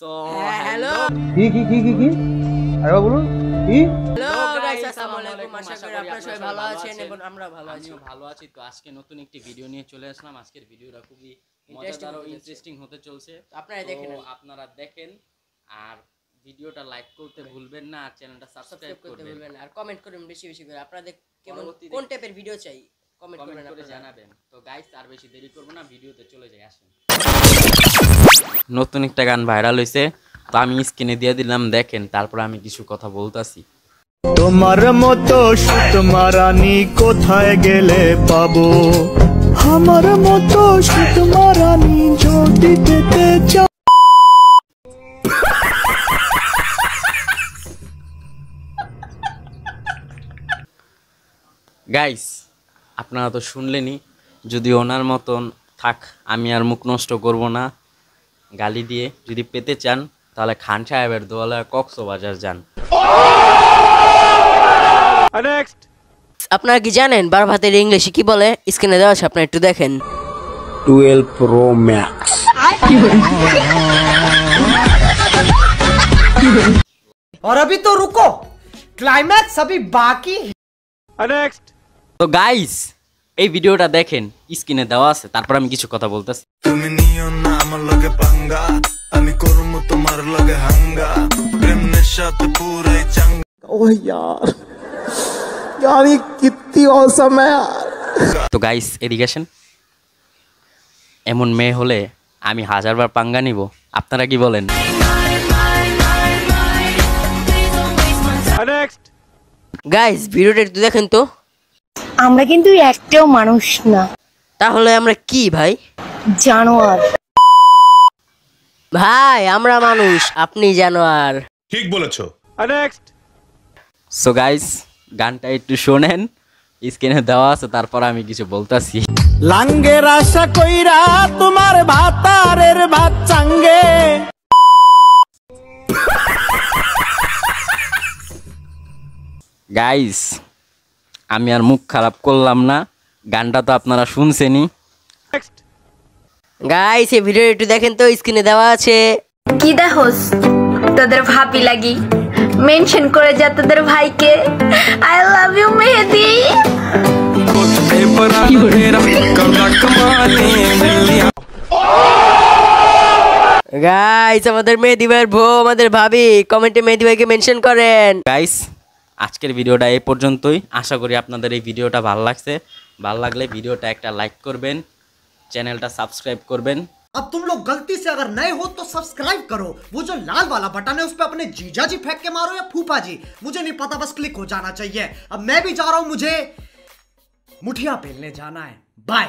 So hello কি আরে বলুন কি হ্যালো গাইস, আসসালামু আলাইকুম। আশা করি আপনারা সবাই ভালো আছেন এবং আমরা ভালো আছি। তো আজকে নতুন একটি ভিডিও নিয়ে চলে আসলাম। আজকের ভিডিওটা খুবই মজাদার ও ইন্টারেস্টিং হতে চলছে। আপনারা দেখেন আর ভিডিওটা লাইক করতে ভুলবেন না, আর চ্যানেলটা সাবস্ক্রাইব করতে ভুলবেন না, আর কমেন্ট করুন বেশি বেশি করে আপনাদের কোন টাইপের ভিডিও চাই কমেন্ট করে জানাবেন। তো গাইস আর বেশি দেরি করব না, ভিডিওতে চলে যাই। আসেন, নতুন একটা গান ভাইরাল হইছে, তো আমি স্ক্রিনে দিয়ে দিলাম, দেখেন। তারপর আমি কিছু কথা বলতাছি। তোমার মতো সুতমারানি কোথায় গেলে পাবো, আমার মতো সুতমারানি যদি পেতে চাও। গাইস আপনারা তো শুনলেনই, যদি ওনার মতন থাক আমি আর মুখ নষ্ট করব না গালি দিয়ে। যদি পেতে চান তাহলে খান সাহেবের দোয়ালায় কক্সবাজার যান। আপনারা কি জানেন বারভাতের ইংলিশে কি বলে? স্ক্রিনে দেওয়া আছে, আপনারা একটু দেখেন। 12 Pro Max। और अभी तो रुको, क्लाइमैक्स अभी बाकी है। তো গাইস এই ভিডিওটা দেখেন, স্ক্রিনে দেওয়া আছে, তারপর আমি কিছু কথা বলতেছি। তুমি নিও না আমার লগে পাঙ্গা, আমি করব তোমার লগে হাঙ্গা, প্রেমের সাথে পুরাই চাঙ্গা। ओह यार ये कितनी औसम है यार। তো গাইস এদিকে আসেন, এমন মেয়ে হলে আমি 1000 বার পাঙ্গা নিব, আপনারা কি বলেন? গাইস ভিডিওটা একটু দেখেন তো। আমরা কিন্তু একটাও মানুষ না, তাহলে আমরা কি ভাই? জানোয়ার। ভাই আমরা মানুষ, আপনি জানোয়ার। ঠিক বলেছো। সো গাইস গানটা একটু শোনেন, স্ক্রিনে দেওয়া আছে, তারপর আমি কিছু বলতাছি। লাঙ্গের আশা কইরা তোমার ভাতারের ভাত চাঙ্গে। গাইস আমি আর মুখ খারাপ করলাম না, গানটা তো আপনারা শুনছেনই। গাইস এই ভিডিও একটু দেখেন তো, স্ক্রিনে দেওয়া আছে। কি দেখোস? তোদের ভাবি লাগি মেনশন করে যা তোদের ভাইকে। I love you Mehedi. Guys আমাদের মেহেদি ভাইয়ের বউ, আমাদের ভাবি, কমেন্টে মেহেদি ভাইকে মেনশন করেন। গাইস আজকের ভিডিওটা এই পর্যন্তই। আশা করি আপনাদের এই ভিডিওটা ভালো লাগছে। ভালো লাগলে ভিডিওটা একটা লাইক করবেন, চ্যানেলটা সাবস্ক্রাইব করবেন। अब तुम लोग गलती से अगर नए हो तो सब्सक्राइब करो, वो जो लाल वाला बटन है उस पे अपने जीजा जी फेंक के मारो या फूफा जी, मुझे नहीं पता, बस क्लिक हो जाना चाहिए। अब मैं भी जा रहा हूं, मुझे मुठिया पेलने जाना है। बाय।